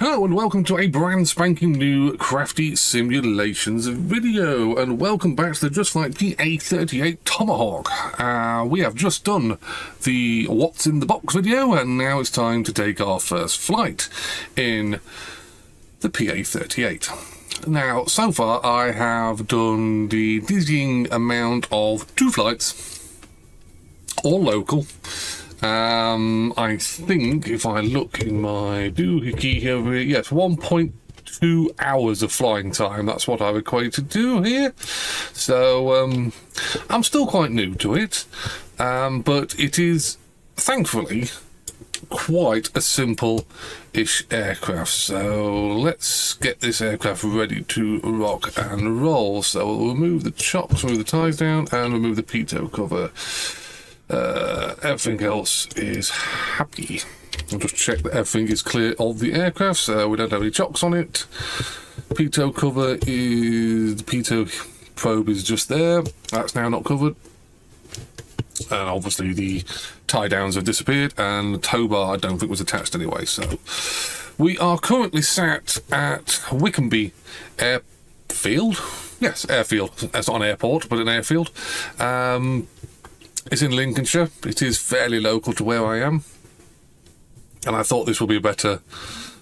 Hello and welcome to a brand spanking new Crafty Simulations video, and welcome back to the Just Like PA-38 Tomahawk. We have just done the What's in the Box video, and now it's time to take our first flight in the PA-38. Now, so far I have done the dizzying amount of 2 flights, all local. I think if I look in my doohickey here, yes, 1.2 hours of flying time. That's what I've equated to here. So I'm still quite new to it, but it is thankfully quite a simple-ish aircraft. So let's get this aircraft ready to rock and roll. So we'll remove the chocks, remove the ties down, and remove the pitot cover. Everything else is happy. I'll just check that everything is clear of the aircraft, so we don't have any chocks on it. Pitot cover is... the pitot probe is just there. That's now not covered. And obviously the tie downs have disappeared, and the tow bar I don't think was attached anyway. So we are currently sat at Wickenby airfield. Yes, airfield. That's not an airport, but an airfield. It's in Lincolnshire. It is fairly local to where I am, and I thought this would be a better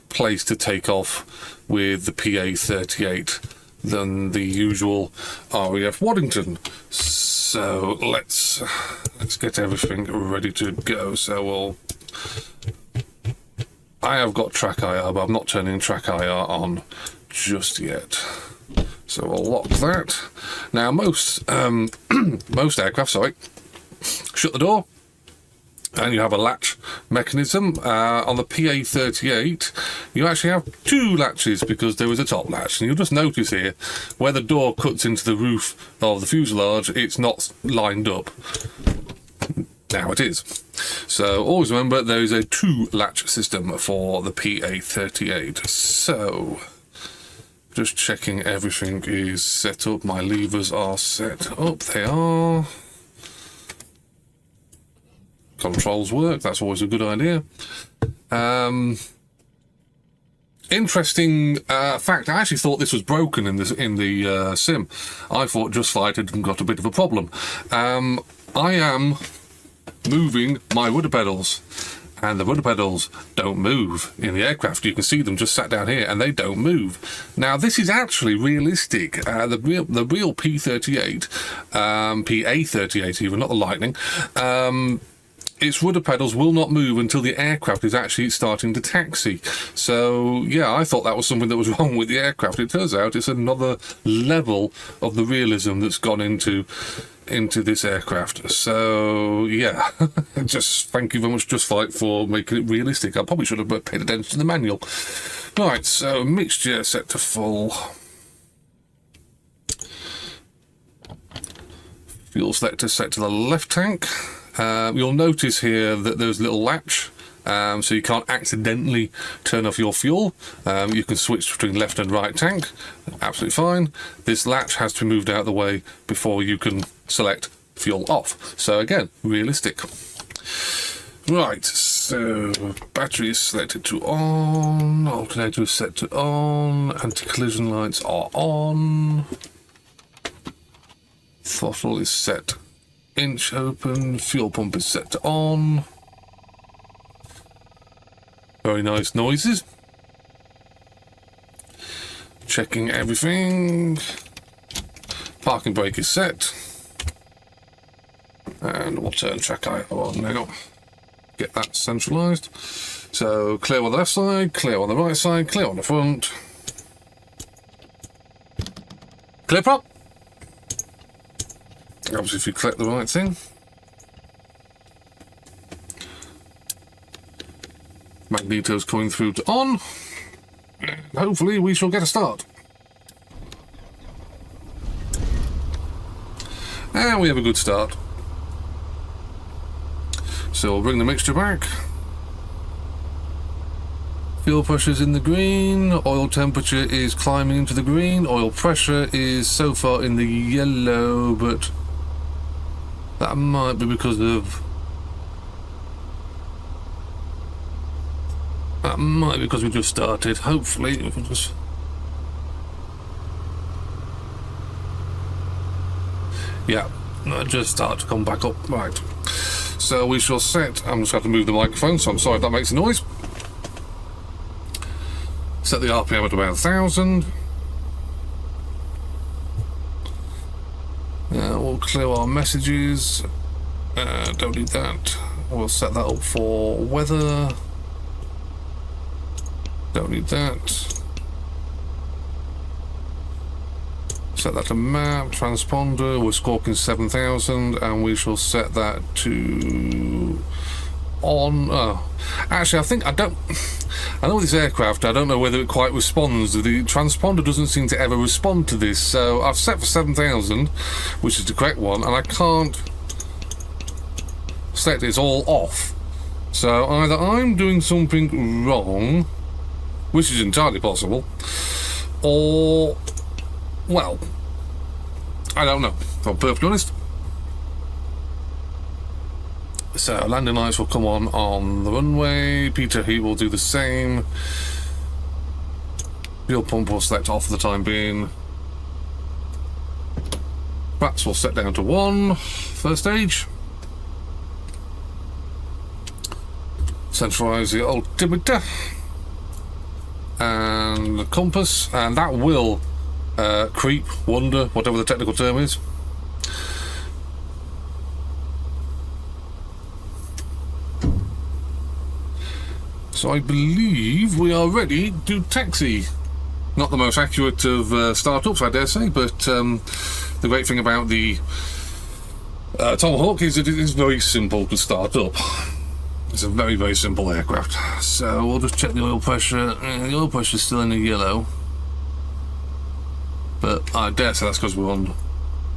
place to take off with the PA-38 than the usual RAF Waddington. So let's get everything ready to go. So I have got TrackIR, but I'm not turning TrackIR on just yet. So we'll lock that. Now most aircraft, shut the door, and you have a latch mechanism. On the PA-38, you actually have 2 latches because there is a top latch. And you'll just notice here, where the door cuts into the roof of the fuselage, it's not lined up. Now it is. So always remember, there is a 2-latch system for the PA-38. So just checking everything is set up. My levers are set up. They are. Controls work. That's always a good idea. Interesting fact. I actually thought this was broken in the sim. I thought Just Flight had got a bit of a problem. I am moving my rudder pedals, and the rudder pedals don't move in the aircraft. You can see them just sat down here, and they don't move. Now, this is actually realistic. The real P-38, PA-38 even, not the Lightning, its rudder pedals will not move until the aircraft is actually starting to taxi. So, yeah, I thought that was something that was wrong with the aircraft. It turns out it's another level of the realism that's gone into this aircraft. So, yeah, just thank you very much, Just Flight, for making it realistic. I probably should have paid attention to the manual. Right, so mixture set to full. Fuel selector set to the left tank. You'll notice here that there's a little latch, so you can't accidentally turn off your fuel. You can switch between left and right tank, absolutely fine. This latch has to be moved out of the way before you can select fuel off. So again, realistic. Right, so battery is selected to on, alternator is set to on, anti-collision lights are on, throttle is set inch open, fuel pump is set to on. Very nice noises. Checking everything. Parking brake is set. And we'll turn TrackIR on now. Get that centralised. So clear on the left side, clear on the right side, clear on the front. Clear prop. Obviously, if you click the right thing. Magneto's coming through to on. Hopefully, we shall get a start. And we have a good start. So we'll bring the mixture back. Fuel pressure's in the green, oil temperature is climbing into the green, oil pressure is so far in the yellow, but that might be because of That might be because we just started. Hopefully, if we just... Yeah, just start to come back up. Right. So we shall set... I'm just going to move the microphone, so I'm sorry if that makes a noise. Set the RPM at about 1,000. We'll clear our messages. Don't need that. We'll set that up for weather. Don't need that. Set that to map, transponder. We're squawking 7,000, and we shall set that to on. Oh, actually, I think I don't. I know with this aircraft, I don't know whether it quite responds. The transponder doesn't seem to ever respond to this, so I've set for 7,000, which is the correct one, and I can't set this all off. So either I'm doing something wrong, which is entirely possible, or, well, I don't know, if I'm perfectly honest. So landing lights will come on the runway. Peter Heat will do the same. Fuel pump will select off for the time being. Bats will set down to 1. First stage. Centralise the altimeter and the compass, and that will creep, wander, whatever the technical term is. So I believe we are ready to taxi. Not the most accurate of startups, I dare say, but the great thing about the Tomahawk is that it is very simple to start up. It's a very, very simple aircraft. So we'll just check the oil pressure. The oil pressure is still in the yellow, but I dare say that's because we're on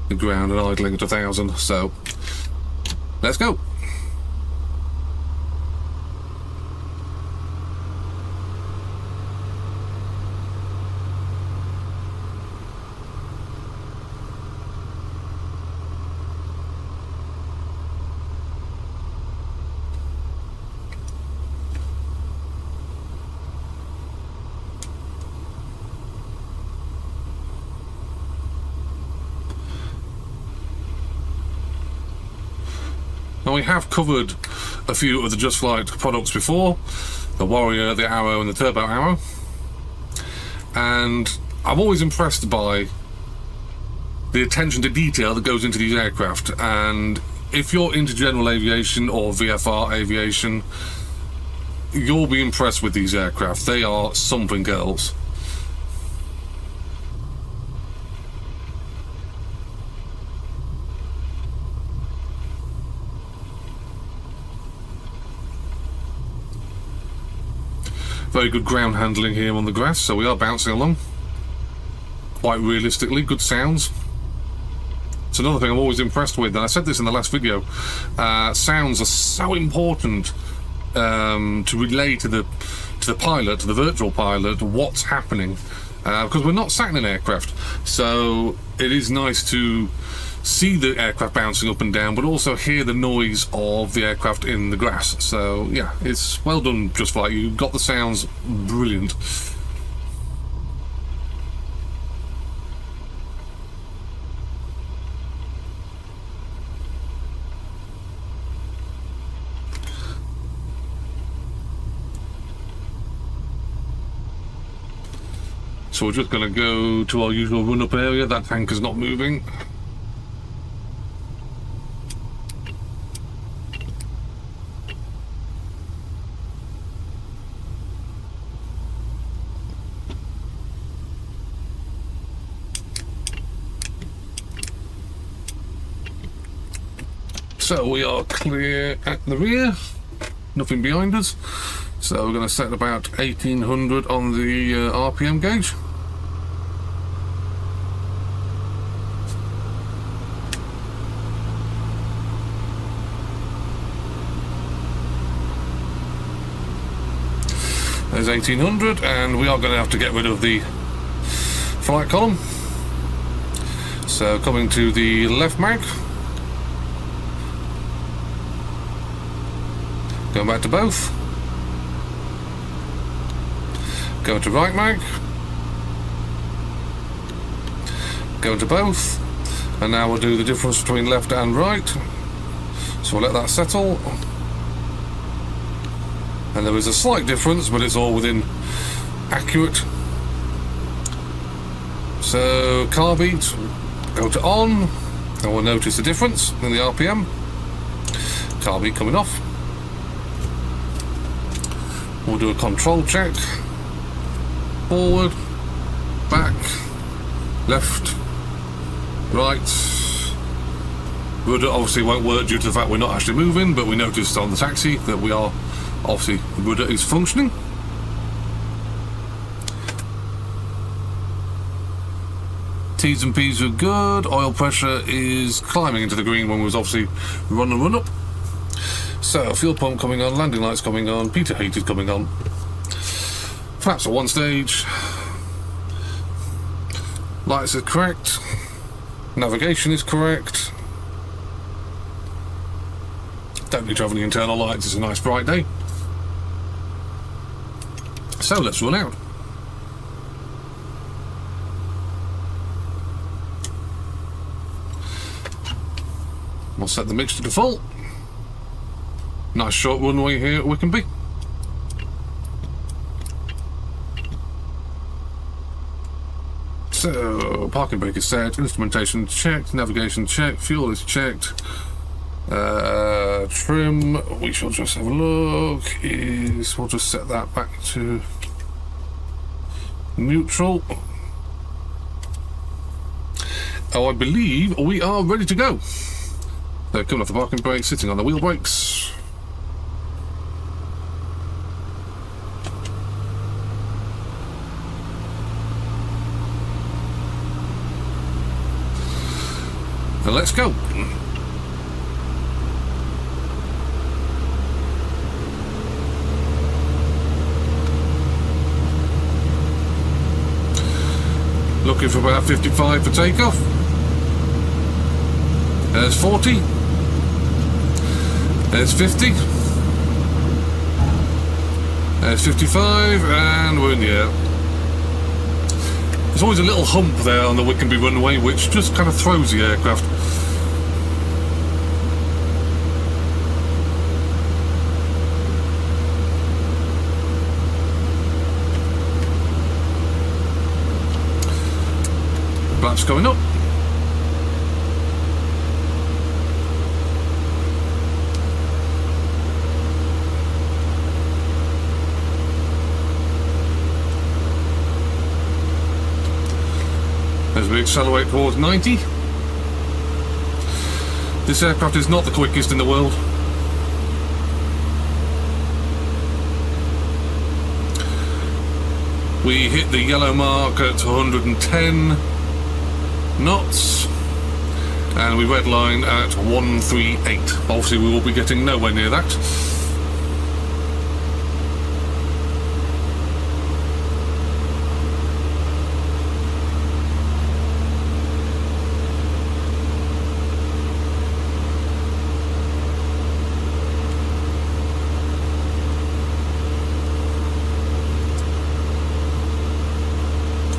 the ground and idling at 1,000. So let's go. Now we have covered a few of the Just Flight products before, the Warrior, the Arrow and the Turbo Arrow, and I'm always impressed by the attention to detail that goes into these aircraft. And if you're into general aviation or VFR aviation, you'll be impressed with these aircraft. They are something else. Very good ground handling here on the grass, so we are bouncing along quite realistically. Good sounds. It's another thing I'm always impressed with, and I said this in the last video. Sounds are so important to relay to the pilot, to the virtual pilot, what's happening, because we're not sat in an aircraft. So it is nice to see the aircraft bouncing up and down, but also hear the noise of the aircraft in the grass. So yeah, it's well done, Just Flight. You got the sounds brilliant. So we're just going to go to our usual run-up area. That tanker's not moving. So we are clear at the rear, nothing behind us. So we're going to set about 1800 on the RPM gauge. There's 1800, and we are going to have to get rid of the flight column. So coming to the left mag. Going back to both. Go to right mag. Go to both. And now we'll do the difference between left and right. So we'll let that settle. And there is a slight difference, but it's all within accurate. So car beat, go to on, and we'll notice the difference in the RPM. Car beat coming off. We'll do a control check. Forward, back, left, right. Rudder obviously won't work due to the fact we're not actually moving, but we noticed on the taxi that we are, obviously the rudder is functioning. T's and P's are good. Oil pressure is climbing into the green when we was obviously run up. So fuel pump coming on, landing lights coming on, Peter heated coming on. Flaps are one stage. Lights are correct. Navigation is correct. Don't need to have any internal lights, it's a nice bright day. So let's run out. We'll set the mix to default. Nice short runway here at Wickenby. So, parking brake is set, instrumentation checked, navigation checked, fuel is checked. Trim, we shall just have a look, we'll just set that back to neutral. Oh, I believe we are ready to go. So coming off the parking brake, sitting on the wheel brakes. And let's go. Looking for about 55 for takeoff. There's 40. There's 50. There's 55, and we're in the air. There's always a little hump there on the Wickenby runway, which just kind of throws the aircraft. Flaps going up. As we accelerate towards 90. This aircraft is not the quickest in the world. We hit the yellow mark at 110 knots and we redline at 138. Obviously we will be getting nowhere near that.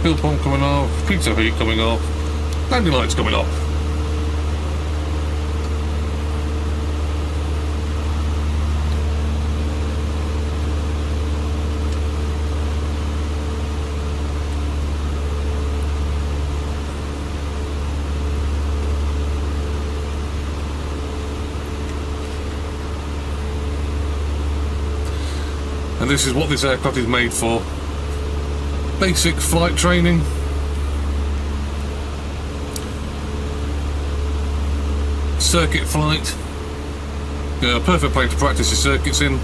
Fuel pump coming off, pizza heat coming off, landing lights coming off. And this is what this aircraft is made for. Basic flight training. Circuit flight. Perfect plane to practice your circuits in.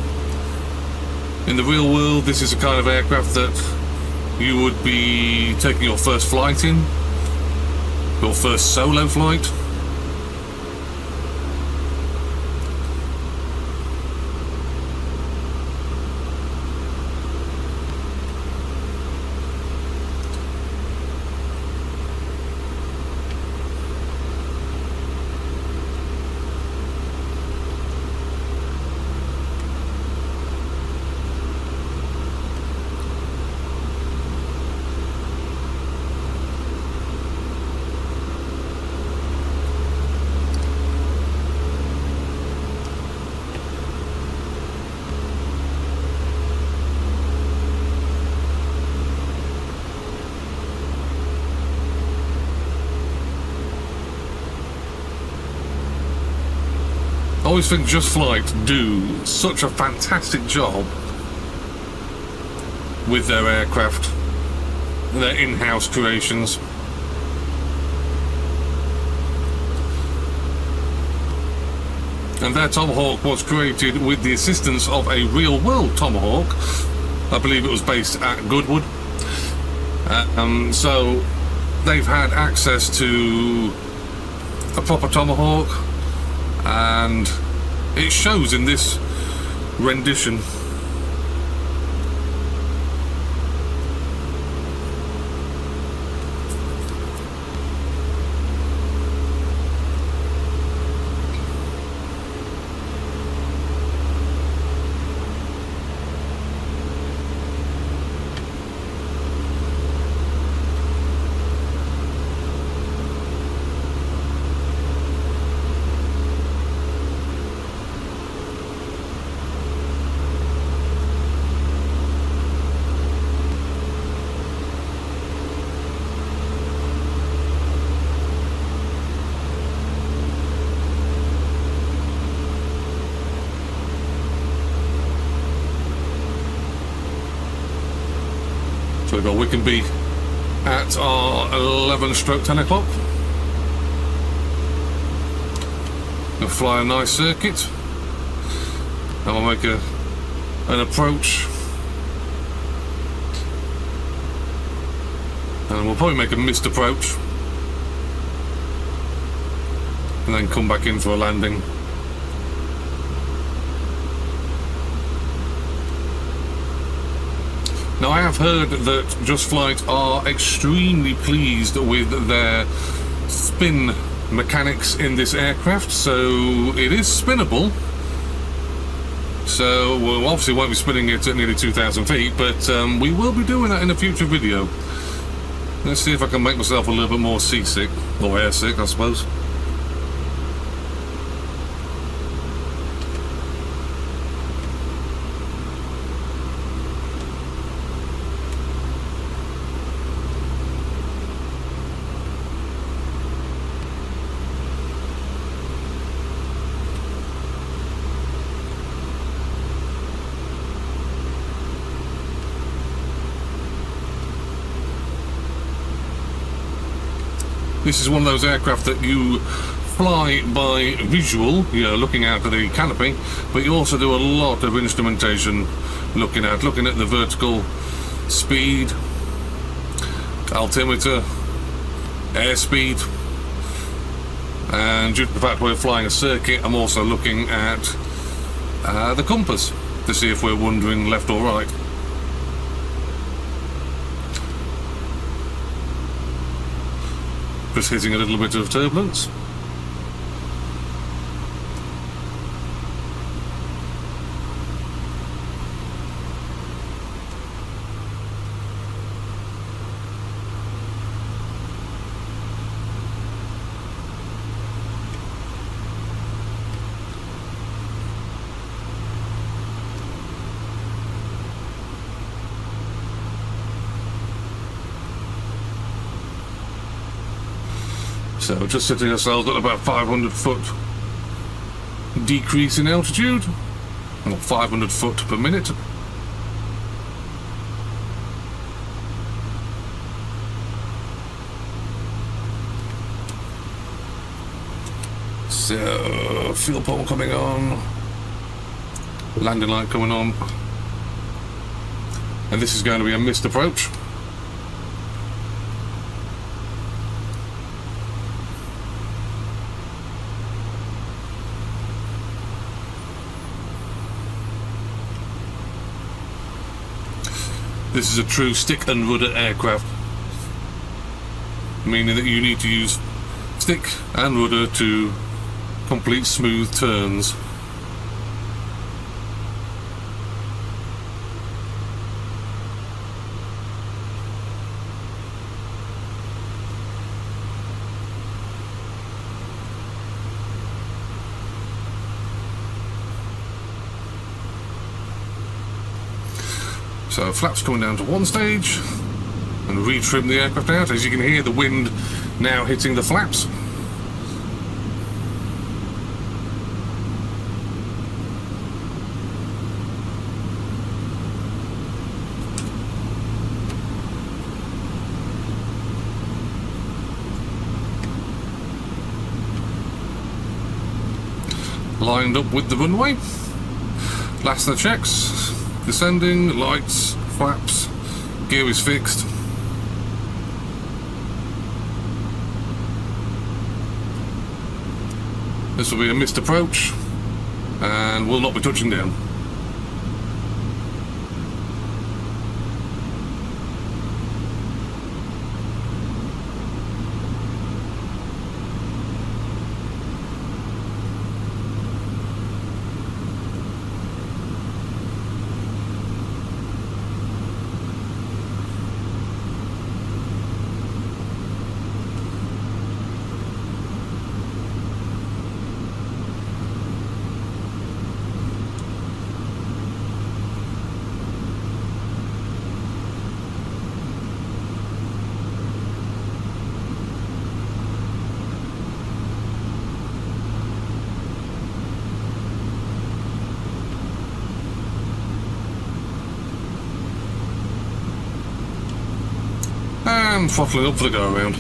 In the real world, this is the kind of aircraft that you would be taking your first flight in. Your first solo flight. always think Just Flight do such a fantastic job with their aircraft, their in-house creations. And their Tomahawk was created with the assistance of a real-world Tomahawk. I believe it was based at Goodwood. So they've had access to a proper Tomahawk, and it shows in this rendition. So we've got Wickenby at our 11/10 o'clock. We'll fly a nice circuit, and we'll make an approach, and we'll probably make a missed approach, and then come back in for a landing. Now, I have heard that Just Flight are extremely pleased with their spin mechanics in this aircraft, so it is spinnable. So we obviously won't be spinning it at nearly 2,000 feet, but we will be doing that in a future video. Let's see if I can make myself a little bit more seasick, or airsick, I suppose. This is one of those aircraft that you fly by visual, you're looking out at the canopy, but you also do a lot of instrumentation looking at the vertical speed, altimeter, airspeed, and due to the fact we're flying a circuit, I'm also looking at the compass to see if we're wandering left or right. Just hitting a little bit of turbulence. So just setting ourselves at about 500 foot decrease in altitude, or 500 foot per minute. So fuel pump coming on, landing light coming on, and this is going to be a missed approach. This is a true stick and rudder aircraft, meaning that you need to use stick and rudder to complete smooth turns. So flaps coming down to one stage, and retrim the aircraft out. As you can hear, the wind now hitting the flaps. lined up with the runway. Last of the checks. Descending, lights, flaps, gear is fixed. This will be a missed approach and will not be touching down. And throttling up for the go-around.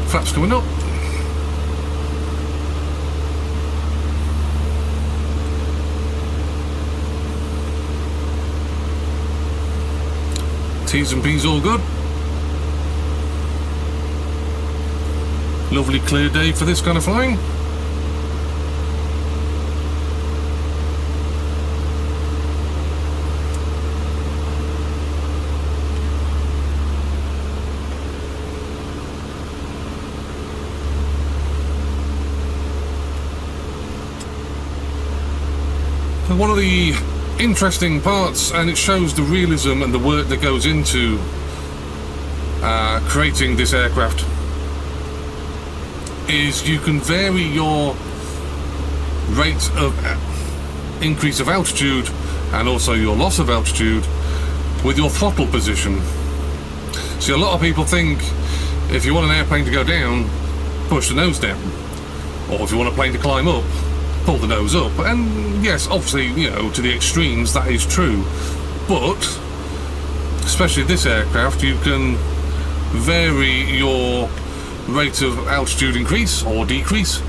Flaps coming up. T's and P's all good. Lovely clear day for this kind of flying. And one of the interesting parts, and it shows the realism and the work that goes into creating this aircraft, is you can vary your rate of increase of altitude and also your loss of altitude with your throttle position. See, a lot of people think if you want an airplane to go down, push the nose down, or if you want a plane to climb up, pull the nose up. And yes, obviously, you know, to the extremes that is true, but especially this aircraft, you can vary your rate of altitude increase or decrease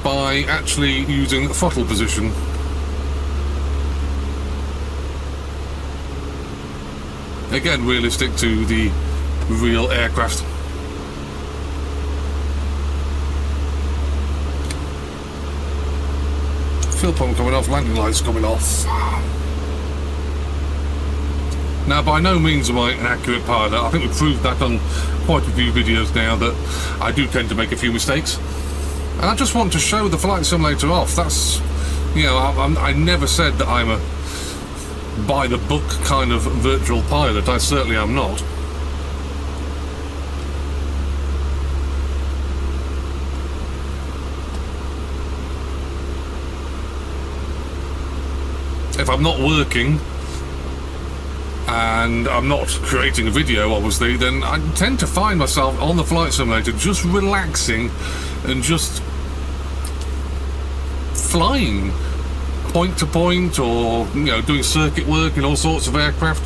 by actually using throttle position. Again, realistic to the real aircraft. Fuel pump coming off, landing lights coming off. Now, by no means am I an accurate pilot. I think we've proved that on quite a few videos now, that I do tend to make a few mistakes. And I just want to show the flight simulator off. That's, you know, I never said that I'm a by-the-book kind of virtual pilot. I certainly am not. If I'm not working and I'm not creating a video, obviously, then I tend to find myself on the flight simulator just relaxing and just flying point to point, or, you know, doing circuit work in all sorts of aircraft.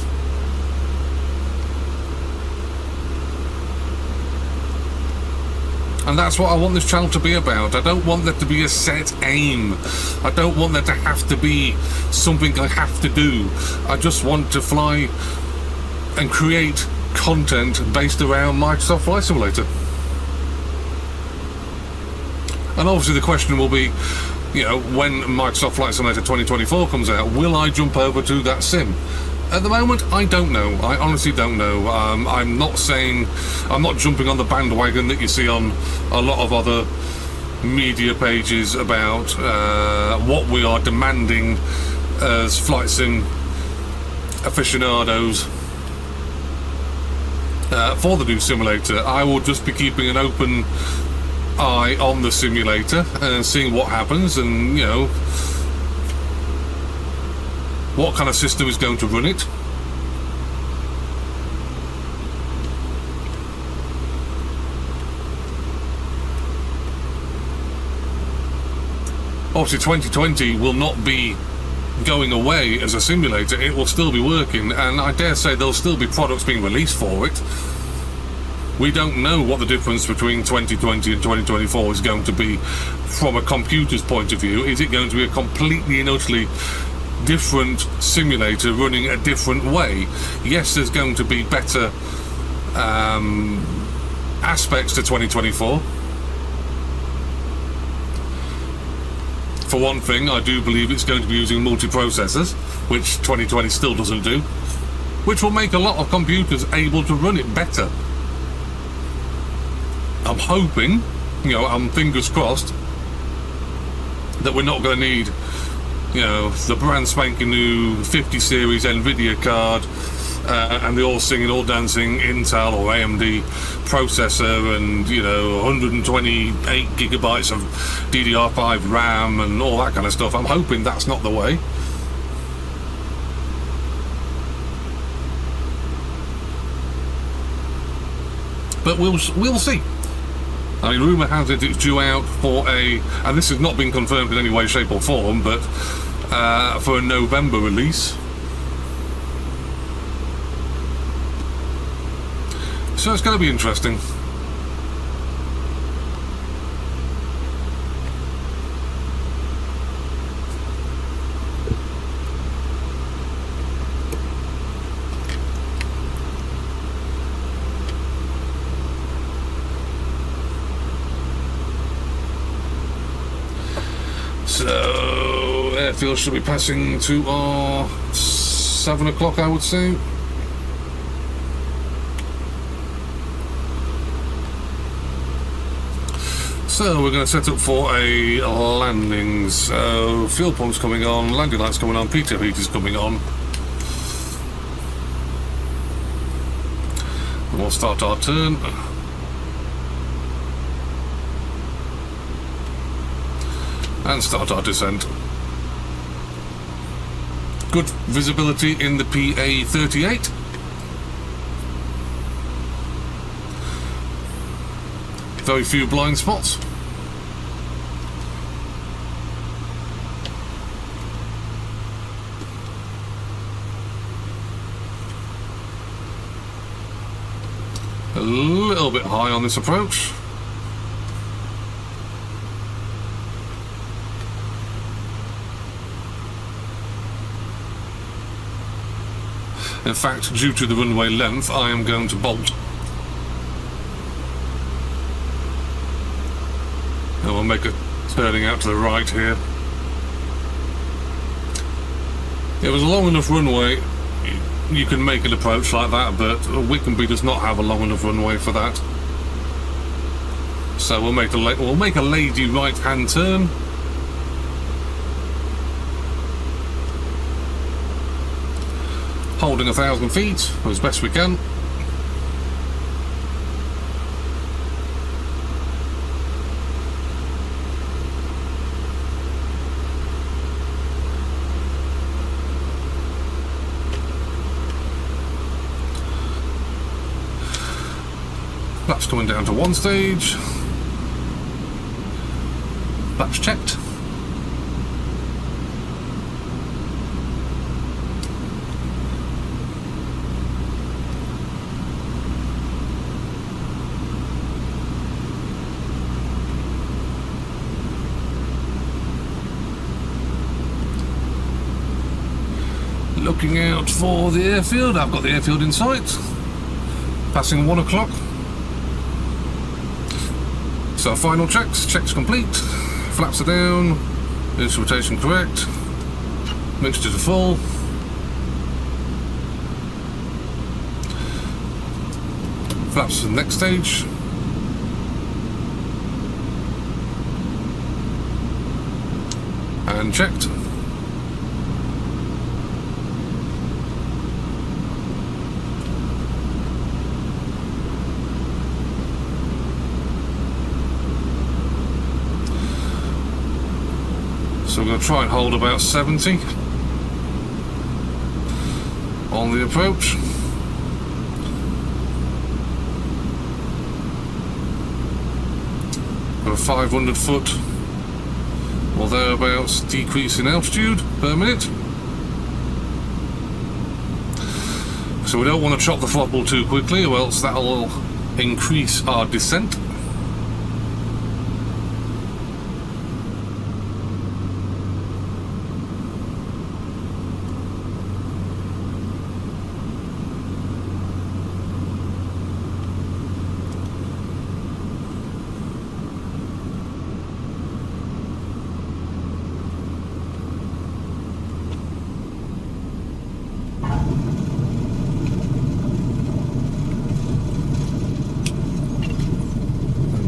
And that's what I want this channel to be about. I don't want there to be a set aim. I don't want there to have to be something I have to do. I just want to fly and create content based around Microsoft Flight Simulator. And obviously the question will be, you know, when Microsoft Flight Simulator 2024 comes out, will I jump over to that sim? At the moment, I don't know. I honestly don't know. I'm not saying, I'm not jumping on the bandwagon that you see on a lot of other media pages about what we are demanding as flight sim aficionados for the new simulator. I will just be keeping an open eye on the simulator and seeing what happens, and, you know, what kind of system is going to run it. obviously 2020 will not be going away as a simulator. It will still be working, and I dare say there'll still be products being released for it. We don't know what the difference between 2020 and 2024 is going to be from a computer's point of view. Is it going to be a completely and utterly different simulator running a different way? Yes, there's going to be better aspects to 2024. For one thing, I do believe it's going to be using multiprocessors, which 2020 still doesn't do, which will make a lot of computers able to run it better. I'm hoping, I'm fingers crossed, that we're not going to need, the brand spanking new 50 series Nvidia card and the all singing, all dancing Intel or AMD processor and, 128 gigabytes of DDR5 RAM and all that kind of stuff. I'm hoping that's not the way. But we'll see. I mean, rumour has it it's due out for and this has not been confirmed in any way, shape or form, but for a November release. So it's going to be interesting. So, airfield should be passing to our 7 o'clock, I would say. So, we're going to set up for a landing. So, fuel pump's coming on, landing lights coming on, pitot heater's coming on. And we'll start our turn. And start our descent. Good visibility in the PA-38. Very few blind spots. A little bit high on this approach. In fact, due to the runway length, I am going to bolt. And we'll make a turning out to the right here. It was a long enough runway, you can make an approach like that, but Wickenby does not have a long enough runway for that. So we'll make a lazy right-hand turn. Holding 1,000 feet as best we can. Flaps coming down to one stage. Flaps checked. Looking out for the airfield. I've got the airfield in sight. Passing 1 o'clock. So final checks. Checks complete. Flaps are down. Instrumentation correct. Mixtures are full. Flaps to the next stage. And checked. So we're going to try and hold about 70 on the approach. Got a 500 foot or thereabouts decrease in altitude per minute. So we don't want to chop the throttle too quickly, or else that'll increase our descent.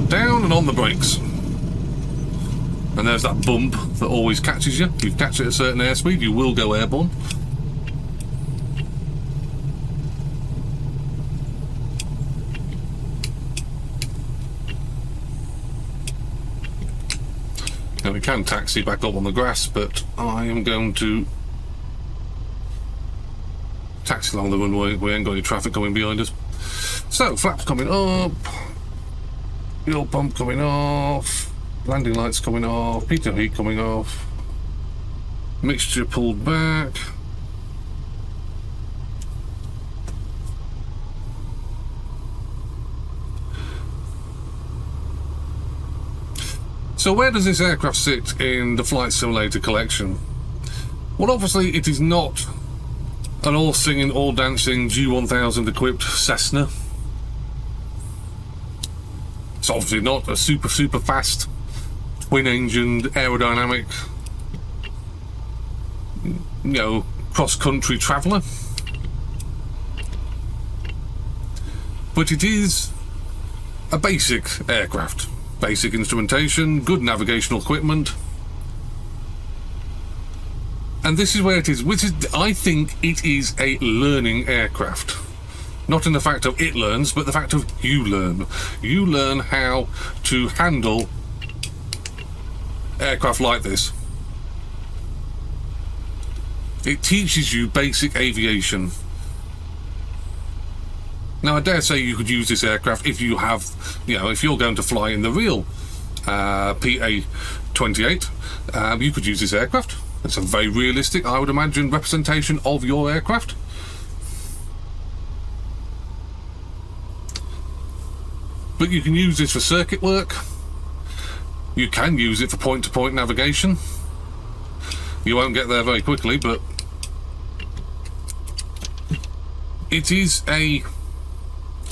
Down and on the brakes. And there's that bump that always catches you. If you catch it at a certain airspeed, you will go airborne. Now we can taxi back up on the grass, but I am going to taxi along the runway. We ain't got any traffic coming behind us. So, flaps coming up. Fuel pump coming off, landing lights coming off, pitot heat coming off, mixture pulled back. So where does this aircraft sit in the Flight Simulator collection? Well, obviously it is not an all-singing, all-dancing G1000 equipped Cessna. It's obviously not a super fast twin-engined aerodynamic, you know, cross-country traveller, but it is a basic aircraft, basic instrumentation, good navigational equipment, and this is where it is. Which is, I think, it is a learning aircraft. Not in the fact of it learns, but the fact of you learn. You learn how to handle aircraft like this. It teaches you basic aviation. Now, I dare say you could use this aircraft if you have, you know, if you're going to fly in the real PA-38, you could use this aircraft. It's a very realistic, I would imagine, representation of your aircraft. But you can use this for circuit work. You can use it for point-to-point navigation. You won't get there very quickly, but it is a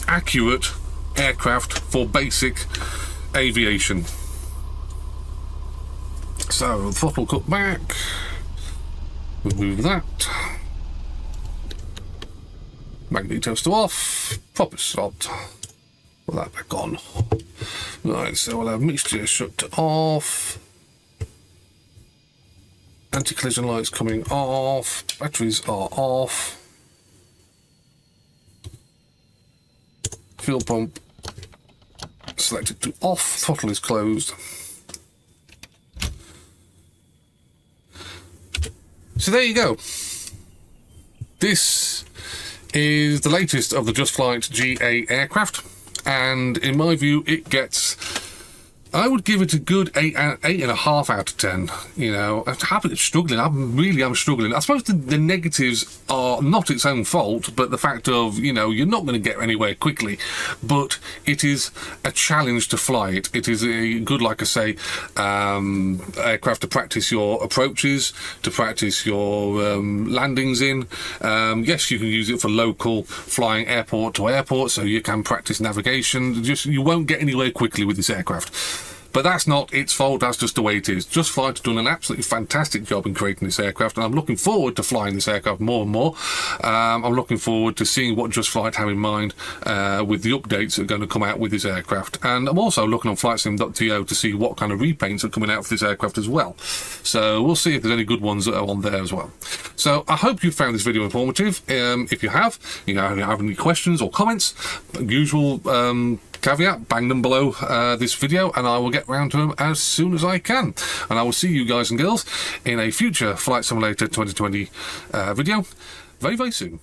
accurate aircraft for basic aviation. So, throttle cut back. Remove that. Magnetoaster off. Proper slot. Put that back on. Right, so we'll have mixture shut off. Anti-collision lights coming off. Batteries are off. Fuel pump selected to off. Throttle is closed. So there you go. This is the latest of the Just Flight GA aircraft. And in my view, it gets, I would give it a good 8.5 out of 10. You know, I'm struggling. I'm struggling. I suppose the negatives are not its own fault, but the fact of, you know, you're not going to get anywhere quickly. But it is a challenge to fly it. It is a good, like I say, aircraft to practice your approaches, to practice your landings in. Yes, you can use it for local flying airport to airport, so you can practice navigation. Just, you won't get anywhere quickly with this aircraft. But that's not its fault, that's just the way it is. Just Flight have done an absolutely fantastic job in creating this aircraft, and I'm looking forward to flying this aircraft more and more. I'm looking forward to seeing what Just Flight have in mind with the updates that are going to come out with this aircraft. And I'm also looking on flightsim.to to see what kind of repaints are coming out for this aircraft as well. So we'll see if there's any good ones that are on there as well. So I hope you found this video informative. If you have, you know, if you have any questions or comments, usual caveat, bang them below this video, and I will get round to them as soon as I can. And I will see you guys and girls in a future Flight Simulator 2020 video very, very soon.